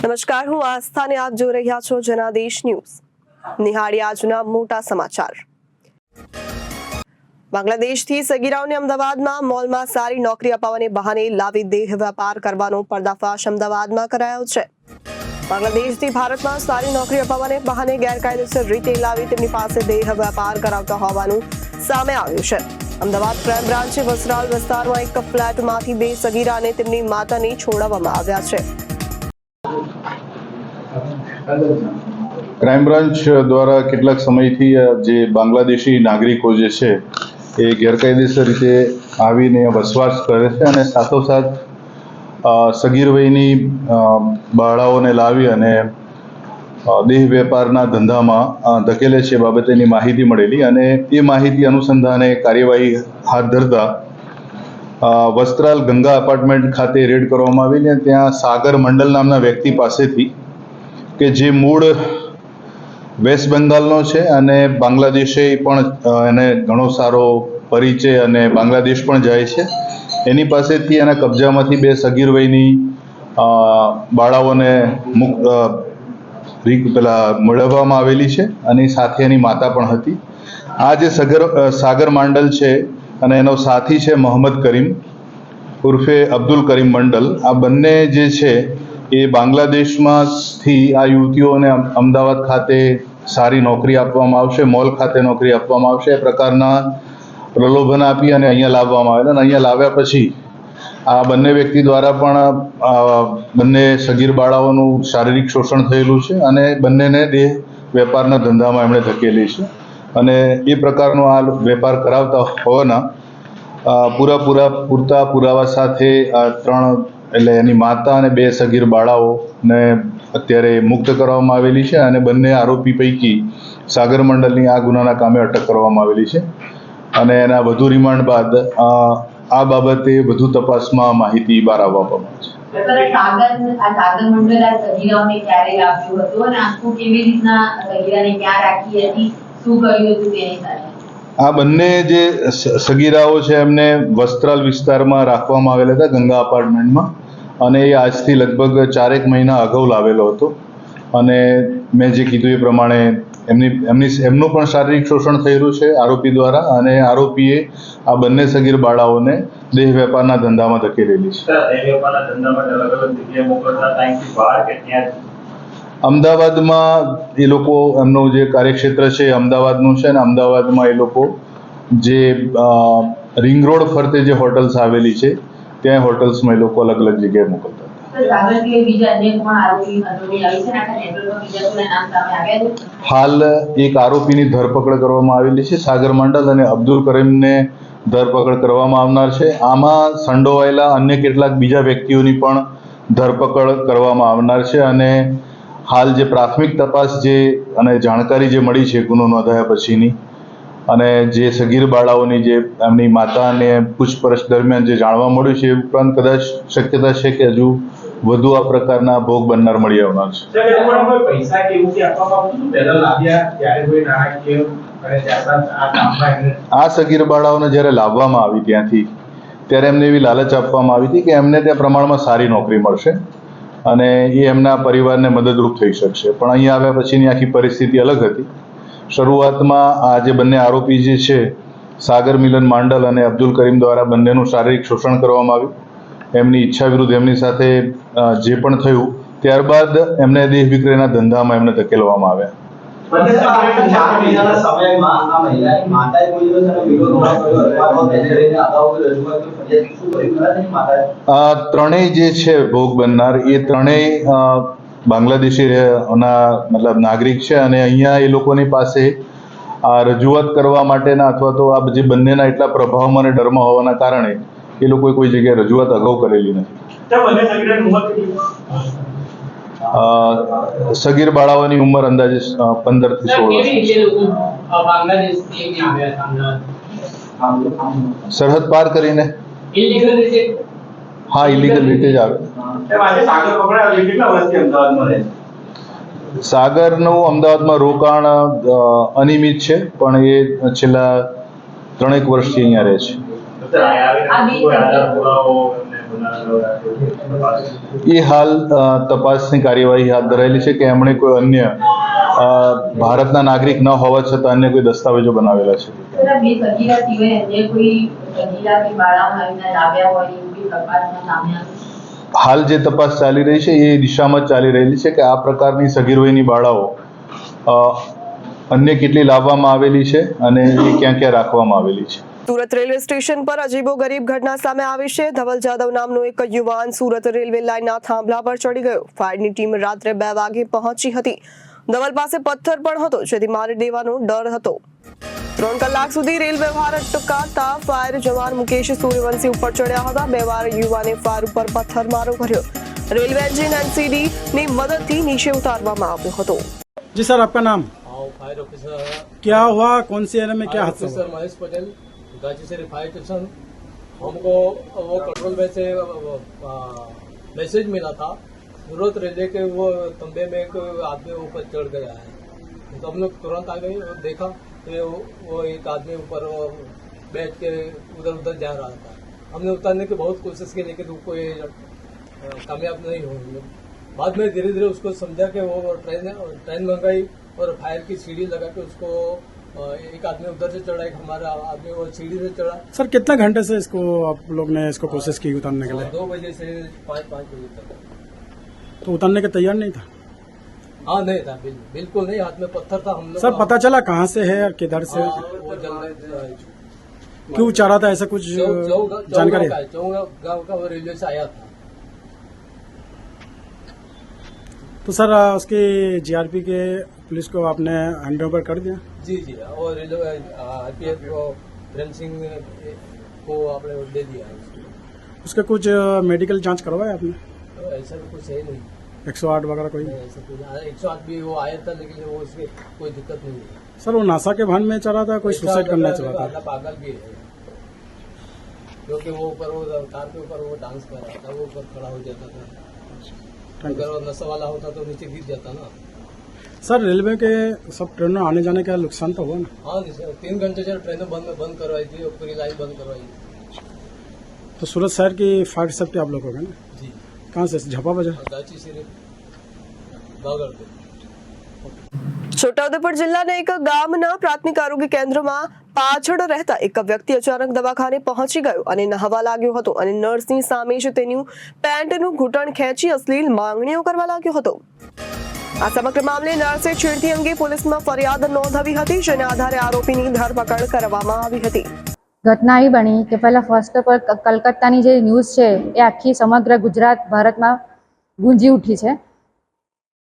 નમસ્કાર, હું આસ્થા અને આપ જોઈ રહ્યા છો જનાદેશ ન્યૂઝ. નિહાળી આજના મોટા સમાચાર. બાંગ્લાદેશથી સગીરાઓને અમદાવાદમાં મોલમાં સારી નોકરી અપાવવાને બહાને લાવી દેહ વેપાર કરવાનો પર્દાફાશ અમદાવાદમાં કરાયો છે. બાંગ્લાદેશથી ભારતમાં સારી નોકરી અપાવવાને બહાને ગેરકાયદેસર રીતે લાવી તેમની પાસે દેહ વેપાર કરાવતા હોવાનું સામે આવ્યું છે. અમદાવાદ ક્રાઇમ બ્રાન્ચે વસ્ત્રાલ વિસ્તારમાં એક ફ્લેટમાંથી 2 સગીરા અને તેમની માતાને છોડાવવામાં આવ્યા છે. ક્રાઇમ બ્રાન્ચ દ્વારા કેટલાક સમયથી જે બાંગ્લાદેશી નાગરિકો જે છે એ ગેરકાયદેસર રીતે આવીને વસવાટ કરે છે અને સાથોસાથ સગીર વયની બાળાઓને લાવી અને દેહ વેપારના ધંધામાં ધકેલે છે બાબતેની માહિતી મળેલી અને એ માહિતી અનુસંધાને કાર્યવાહી હાથ ધરતા વસ્ત્રાલ ગંગા એપાર્ટમેન્ટ ખાતે રેડ કરવામાં આવેલી અને ત્યાં સાગર મંડલ નામના વ્યક્તિ પાસેથી કે જે મૂળ વેસ્ટ બેંગાલનો છે અને બાંગ્લાદેશે પણ એને ઘણો સારો પરિચય અને બાંગ્લાદેશ પણ જાય છે, એની પાસેથી એના કબજામાંથી 2 સગીર વયની બાળાઓને મેળવવામાં આવેલી છે અને સાથે એની માતા પણ હતી. આ જે સાગર મંડલ છે અને એનો સાથી છે મોહમ્મદ કરીમ ઉર્ફે અબ્દુલ કરીમ મંડલ. આ બંને જે છે એ બાંગ્લાદેશમાંથી આ યુવતીઓને અમદાવાદ ખાતે સારી નોકરી આપવામાં આવશે, મોલ ખાતે નોકરી આપવામાં આવશે, એ પ્રકારના પ્રલોભન આપી અને અહીંયા લાવવામાં આવેલા અને અહીંયા લાવ્યા પછી આ બંને વ્યક્તિ દ્વારા પણ બંને સગીર બાળાઓનું શારીરિક શોષણ થયેલું છે અને બંનેને દેહ વેપારના ધંધામાં એમણે ધકેલી છે અને એ પ્રકારનો આ વેપાર કરાવતા હોવાના પૂરતા પુરાવા સાથે આ 3 એટલે એની માતા અને 2 સગીર બાળાઓને અત્યારે મુક્ત કરવામાં આવેલી છે અને બંને આરોપી પૈકી સાગર મંડલની આ ગુનાના કામે અટક કરવામાં આવેલી છે અને એના વધુ રિમાન્ડ બાદ આ બાબતે વધુ તપાસમાં માહિતી બહાર આવવામાં આવશે. આ બંને જે સગીરાઓ છે એમને વસ્ત્રાલ વિસ્તારમાં રાખવામાં આવેલા હતા ગંગા અપાર્ટમેન્ટમાં અને એ આજથી લગભગ 4 મહિના અગાઉ લાવેલો હતો અને મેં જે કીધું એ પ્રમાણે એમનું પણ શારીરિક શોષણ થયેલું છે આરોપી દ્વારા અને આરોપીએ આ બંને સગીર બાળાઓને દેહ વેપારના ધંધામાં ધકેલેલી છે. અમદાવાદમાં એ લોકો એમનું જે કાર્યક્ષેત્ર છે એ અમદાવાદનું છે અને અમદાવાદમાં એ લોકો જે રિંગ રોડ ફરતે જે હોટલ્સ આવેલી છે ત્યાં હોટલ્સમાં એ લોકો અલગ અલગ જગ્યાએ મોકલતા હતા. હાલ એક આરોપીની ધરપકડ કરવામાં આવેલી છે, સાગર મંડલ અને અબ્દુલ કરીમને ધરપકડ કરવામાં આવનાર છે. આમાં સંડોવાયેલા અન્ય કેટલાક બીજા વ્યક્તિઓની પણ ધરપકડ કરવામાં આવનાર છે અને હાલ જે પ્રાથમિક તપાસ જે અને જાણકારી જે મળી છે ગુનો નોંધાયા પછીની અને જે સગીર બાળાઓની જે એમની માતાને પૂછપરછ દરમિયાન જે જાણવા મળ્યું છે એ ઉપરાંત કદાચ શક્યતા છે કે હજુ વધુ આ પ્રકારના ભોગ બનનાર મળી આવનાર છે. આ સગીર બાળાઓને જ્યારે લાવવામાં આવી ત્યાંથી ત્યારે એમને એવી લાલચ આપવામાં આવી હતી કે એમને ત્યાં પ્રમાણમાં સારી નોકરી મળશે અને એ એમના પરિવારને મદદરૂપ થઈ શકશે, પણ અહીંયા આવ્યા પછીની આખી પરિસ્થિતિ અલગ હતી. શરૂઆતમાં આ જે બંને આરોપી જે છે સાગર મિલન માંડલ અને અબ્દુલ કરીમ દ્વારા બંનેનું શારીરિક શોષણ કરવામાં આવ્યું, એમની ઈચ્છા વિરુદ્ધ એમની સાથે જે પણ થયું ત્યારબાદ એમને દેહ વિક્રયના ધંધામાં એમને ધકેલવામાં આવ્યા. ત્રણેય જે છે ભોગ બનનાર એ ત્રણેય બાંગ્લાદેશી નાગરિક છે અને અહીંયા એ લોકોની પાસે આ રજૂઆત કરવા માટેના અથવા તો આ જે બંનેના એટલા પ્રભાવમાં અને ડરમાં હોવાના કારણે એ લોકોએ કોઈ જગ્યાએ રજૂઆત અગાઉ કરેલી નથી. સગીર બાળાઓની ઉંમર અંદાજે 15 થી 16 સરહદ પાર કરીને હા ઇલીગલ રીતે જ આવે. સાગરનું અમદાવાદમાં રોકાણ અનિયમિત છે પણ એ છેલ્લા 3 વર્ષથી અહીંયા રહે છે. એ હાલ તપાસની કાર્યવાહી હાથ ધરાયેલી છે કે એમણે કોઈ અન્ય ભારતના નાગરિક ન હોવા છતાં અન્ય કોઈ દસ્તાવેજો બનાવેલા છે. હાલ જે તપાસ ચાલી રહી છે એ દિશામાં જ ચાલી રહેલી છે કે આ પ્રકારની સગીર વયની બાળાઓ અન્ય કેટલી લાવવામાં આવેલી છે અને એ ક્યાં ક્યાં રાખવામાં આવેલી છે. સુરત રેલવે સ્ટેશન પર અજીબો ગરીબ ઘટના સામે આવી છે. ધવલ જાદવ નામનો એક યુવાન સુરત રેલવે લાઇનના થાંભલા પર ચડી ગયો. ફાયરની ટીમ રાત્રે 2 વાગે પહોંચી હતી. ધવલ પાસે પથ્થર પણ હતો જેથી મારી દેવાનો ડર હતો. 3 કલાક સુધી રેલ વ્યવહાર અટકાતા ફાયર જવાન મુકેશ સૂર્યવંશી ઉપર ચડ્યા હતા. 2 વાર યુવાને ફાયર ઉપર પથ્થરમારો કર્યો. રેલવે એન્જિન એનસીડી ની મદદથી નીચે उतारવામાં આવ્યો હતો. जी सर, आपका नाम? फायर ऑफिसर क्या हुआ, कौन सी एरिया में क्या हादसा ऑफिसर हुआ? महेश पटेल, गाजी से फायर स्टेशन. हमको वो कंट्रोल में से मैसेज मिला था सूरत रेलवे के वो तंबे में एक आदमी ऊपर चढ़ गया है. तो हम लोग तुरंत आ गए और देखा तो वो एक आदमी ऊपर बैठ के उधर उधर जा रहा था. हमने उतारने की बहुत कोशिश की लेकिन वो कोई कामयाब नहीं हुई. बाद में धीरे धीरे उसको समझा कि वो ट्रेन मंगाई और फायर की सीढ़ी लगा के उसको एक आदमी उधर से चढ़ा, एक हमारा आदमी वो सीढ़ी से चढ़ा. सर, कितने घंटे से इसको आप लोग ने इसको कोशिश की उतारने के लिए? 2 बजे से 5 बजे तक. तो उतारने के तैयार नहीं था? हाँ नहीं था, बिल्कुल नहीं. हाथ में पत्थर था. हम लोग सर, पता चला कहाँ से है और किधर से? वो जंगल क्यों चाह रहा था, ऐसा कुछ जानकारी है? चौगा गाँव का वो रेलवे से आया था. तो सर, उसकी जीआरपी के पुलिस को आपने हैंड ओवर कर दिया? जी जी. और रेलवे आरपीएफ को प्रेम सिंह को आपने दे दिया है. उसका कुछ मेडिकल जांच करवाया आपने? तो ऐसा तो कुछ है नहीं. 108 वगैरह कोई? ऐसा कुछ 108 भी वो आया था लेकिन वो उसके कोई दिक्कत नहीं है. सर, वो नशा के भान में चला था, कोई सुसाइड करना चाहता था? पागल भी है क्योंकि वो ऊपर वो कार के ऊपर वो डांस कर रहा था, वो ऊपर खड़ा हो जाता था. अगर वो नशा वाला होता तो नीचे गिर जाता ना. सर, रेलवे के सब ट्रेनों आने जाने का नुकसान तो हुआ ना? हाँ जी सर, 3 घंटे से ट्रेनें बंद करवाई थी और पूरी लाइन बंद करवाई. तो सूरत शहर की फायर सेफ्टी आप लोग हो गए ना? जी. कहाँ से? झपा बाजार? गाची से बागड़ पे. છોટાઉદેપુર જિલ્લાના એક ગામના પ્રાથમિક આરોગ્ય કેન્દ્રમાં પાછળ રહેતા એક વ્યક્તિ અચાનક દવાખાને પહોંચી ગયો અને નહાવા લાગ્યો હતો અને નર્સની સામે જ તેનું પેન્ટનું ઘૂંટણ ખેંચી અશ્લીલ માંગણીઓ કરવા લાગ્યો હતો. આ સમગ્ર મામલે નર્સે છેડતી અંગે પોલીસમાં ફરિયાદ નોંધાવી હતી, જેના આધારે આરોપીની ધરપકડ કરવામાં આવી હતી. ઘટના એ બની કે પહેલાં ફર્સ્ટ ઓફ ઓલ કલકત્તાની જે ન્યૂઝ છે એ આખી સમગ્ર ગુજરાત ભારતમાં ગુંજી ઉઠી છે.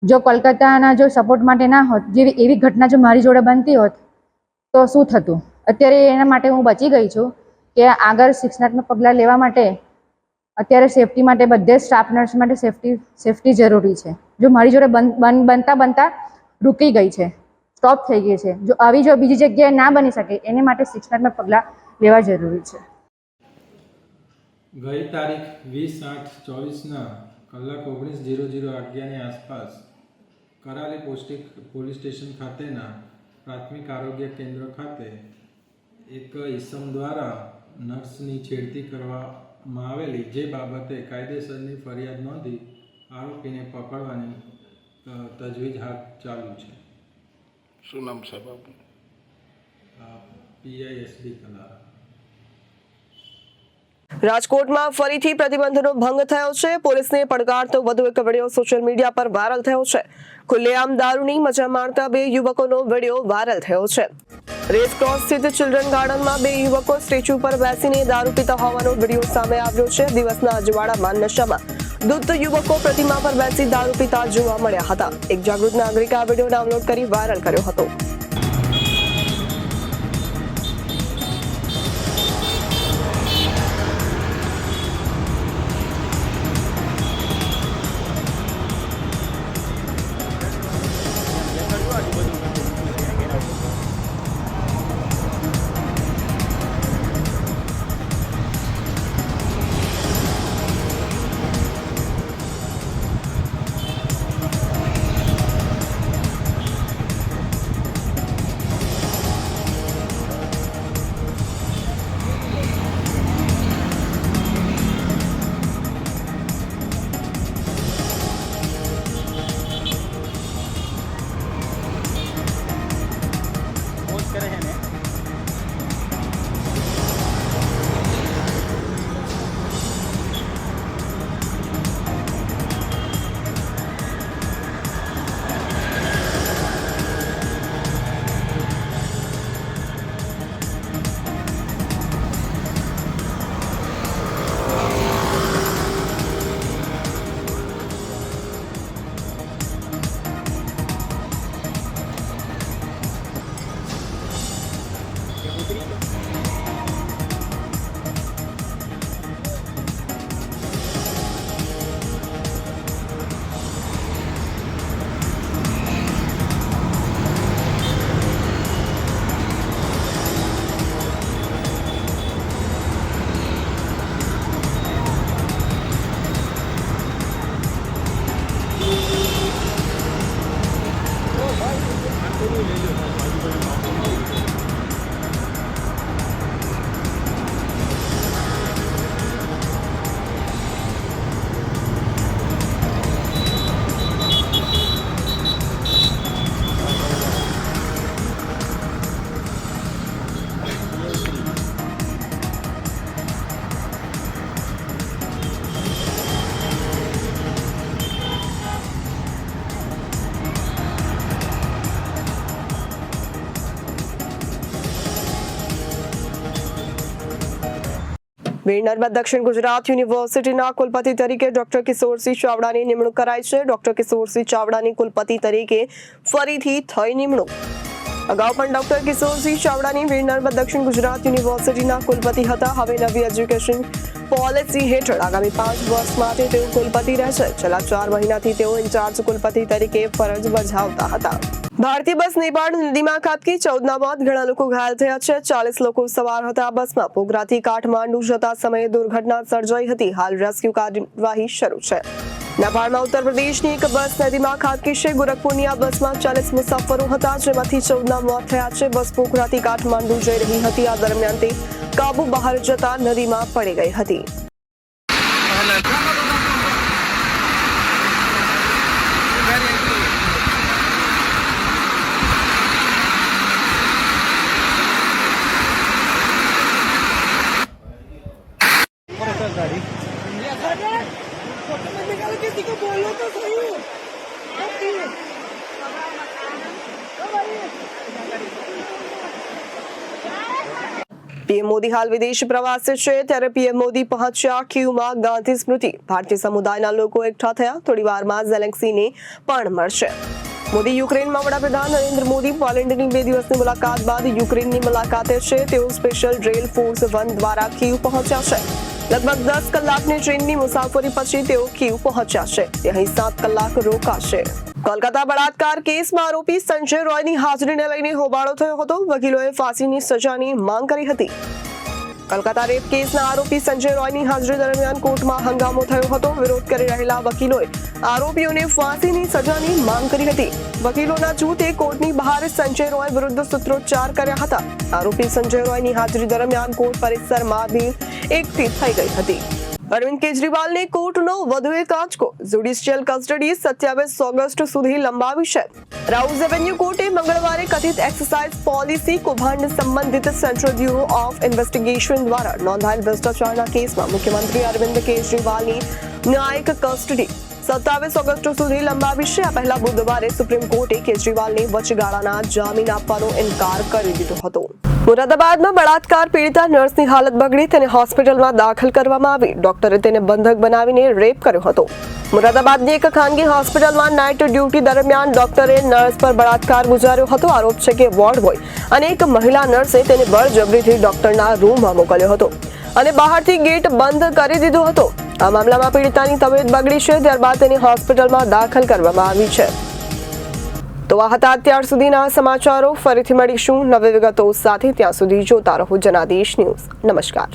જો કોલકાતાના જો સપોર્ટ માટે ના હોત, જેવી એવી ઘટના જો મારી જોડે બનતી હોત તો શું થતું? અત્યારે એના માટે હું બચી ગઈ છું કે આગળ શિક્ષણાત્મક પગલાં લેવા માટે અત્યારે સેફટી માટે બધે સ્ટાફ નર્સ માટે સેફટી જરૂરી છે. જો મારી જોડે બનતા રૂકી ગઈ છે, સ્ટોપ થઈ ગઈ છે, જો આવી જો બીજી જગ્યાએ ના બની શકે એને માટે શિક્ષણાત્મક પગલાં લેવા જરૂરી છે. ગઈ તારીખ 20/8/24ના કલાક 19:00 વાગ્યાની આસપાસ કરાલી પોલીસ સ્ટેશન ખાતેના પ્રાથમિક આરોગ્ય કેન્દ્ર ખાતે એક ઈસમ દ્વારા નર્સની છેડતી કરવામાં આવેલી, જે બાબતે કાયદેસરની ફરિયાદ નોંધી આરોપીને પકડવાની તજવીજ હાથ ચાલુ છે. શું નામ સાહેબ આપનું? PISD કલારા. રાજકોટમાં ફરીથી પ્રતિબંધનો ભંગ થયો છે. પોલીસને પડકારતો વધુ એક વિડીયો સોશિયલ મીડિયા પર વાયરલ થયો છે. ખુલ્લેઆમ દારૂની મજા માણતા 2 યુવકોનો વિડીયો વાયરલ થયો છે. રેસક્રોસ સ્થિત ચિલ્ડ્રન ગાર્ડનમાં 2 યુવકો સ્ટેચ્યુ પર બેસીને દારૂ પીતા હોવાનો વિડીયો સામે આવ્યો છે. દિવસના અજવાળામાં નશામાં ધૂત યુવકો પ્રતિમા પર બેસી દારૂ પીતા જોવા મળ્યા હતા. એક જાગૃત નાગરિકે આ વિડીયો ડાઉનલોડ કરી વાયરલ કર્યો હતો. વીર નર્મદ દક્ષિણ ગુજરાત યુનિવર્સિટીના કુલપતિ તરીકે ડોક્ટર કિશોરસિંહ ચાવડાની નિમણૂક કરાઈ છે. ડોક્ટર કિશોરસિંહ ચાવડાની કુલપતિ તરીકે ફરીથી થઈ નિમણૂક. અગાઉ પણ ડોક્ટર કિશોરસિંહ ચાવડાની વીર નર્મદ દક્ષિણ ગુજરાત યુનિવર્સિટીના કુલપતિ હતા. હવે નવી એજ્યુકેશન પોલિસી હેઠળ આગામી 5 વર્ષ માટે તેઓ કુલપતિ રહેશે. છેલ્લા 4 મહિનાથી તેઓ ઇન્ચાર્જ કુલપતિ તરીકે ફરજ બજાવતા હતા. ભારતીય બસ નેપાળ નદીમાં ખાબકી, 14ના મોત, ઘણા લોકો ઘાયલ થયા છે. 40 લોકો સવાર હતા બસમાં. પોગરાથી કાઠમાંડુ જતા સમયે દુર્ઘટના સર્જાઈ હતી. હાલ રેસ્ક્યુ કાર્યવાહી શરૂ છે. નેપાળમાં ઉત્તર પ્રદેશની એક બસ નદીમાં ખાબકી છે. ગોરખપુરની આ બસમાં 40 મુસાફરો હતા, જેમાંથી 14ના મોત થયા છે. બસ પોખરાથી કાઠમાંડુ જઈ રહી હતી. આ દરમિયાન તે કાબુ બહાર જતા નદીમાં પડી ગઈ હતી. પીએમ મોદી હાલ વિદેશ પ્રવાસે છે, ત્યારે પીએમ મોદી પહોંચ્યા કીવમાં ગાંધી સ્મૃતિ. ભારતીય સમુદાયના લોકો એકઠા થયા. થોડી વારમાં ઝેલેન્સ્કીને પણ મળશે. મોદી યુક્રેનમાં. વડાપ્રધાન નરેન્દ્ર મોદી પોલેન્ડની 2 દિવસની મુલાકાત બાદ યુક્રેનની મુલાકાતે છે. તેઓ સ્પેશિયલ રેલ ફોર્સ 1 દ્વારા કીવ પહોંચ્યા છે. લગભગ 10 કલાકની ટ્રેનની મુસાફરી પછી તેઓ કીવ પહોંચ્યા છે. તે અહીં 7 કલાક રોકાશે. કોલકાતા બળાત્કાર કેસમાં આરોપી સંજય રોયની હાજરીને લઈને હોબાળો થયો હતો. વકીલોએ ફાંસીની સજાની માંગ કરી હતી. કોલકાતા રેપ કેસના આરોપી સંજય રોયની હાજરી દરમિયાન કોર્ટમાં હંગામો થયો હતો. વિરોધ કરી રહેલા વકીલોએ આરોપીઓને ફાંસીની સજાની માંગ કરી હતી. વકીલોના જૂથે કોર્ટની બહાર સંજય રોય વિરુદ્ધ સૂત્રોચ્ચાર કર્યા હતા. આરોપી સંજય રોયની હાજરી દરમિયાન કોર્ટ પરિસરમાં ભીડ એકઠી થઈ ગઈ હતી. અરવિંદ કેજરીવાલને કોર્ટનો વધુ એક આંચકો. જ્યુડિશિયલ કસ્ટડી 27 ઓગસ્ટ સુધી લંબાવી છે. રાઉઝ એવેન્યુ કોર્ટે મંગળવારે કથિત એક્સાઇઝ પોલિસી કૌભાંડ સંબંધિત સેન્ટ્રલ બ્યુરો ઓફ ઇન્વેસ્ટિગેશન દ્વારા નોંધાયેલ ભ્રષ્ટાચારના કેસમાં મુખ્યમંત્રી અરવિંદ કેજરીવાલની ન્યાયિક કસ્ટડી 27 ઓગસ્ટ સુધી લંબાવી છે. આ પહેલા બુધવારે સુપ્રીમ કોર્ટે કેજરીવાલને વચગાળાના જામીન આપવાનો ઇનકાર કરી દીધો હતો. મુરાદાબાદમાં બળાત્કાર પીડિતા નર્સની હાલત બગડી. તેને હોસ્પિટલમાં દાખલ કરવામાં આવી. ડોક્ટરે તેને બંધક બનાવીને રેપ કર્યો હતો. મુરાદાબાદની એક ખાનગી હોસ્પિટલમાં નાઇટ ડ્યુટી દરમિયાન ડોક્ટરે નર્સ પર બળાત્કાર ગુજાર્યો હતો. આરોપ છે કે વોર્ડ બોય અને એક મહિલા નર્સે તેને બળજબરીથી ડોક્ટરના રૂમમાં મોકલ્યો હતો અને બહારથી ગેટ બંધ કરી દીધો હતો. આ મામલામાં પીડિતાની તબિયત બગડી છે. ત્યારબાદ તેની હોસ્પિટલમાં દાખલ કરવામાં આવી છે. તો આ હતા અત્યાર સુધીના સમાચારો. ફરીથી મળીશું નવી વિગતો સાથે. ત્યાં સુધી જોતા રહો જનાદેશ ન્યૂઝ. નમસ્કાર.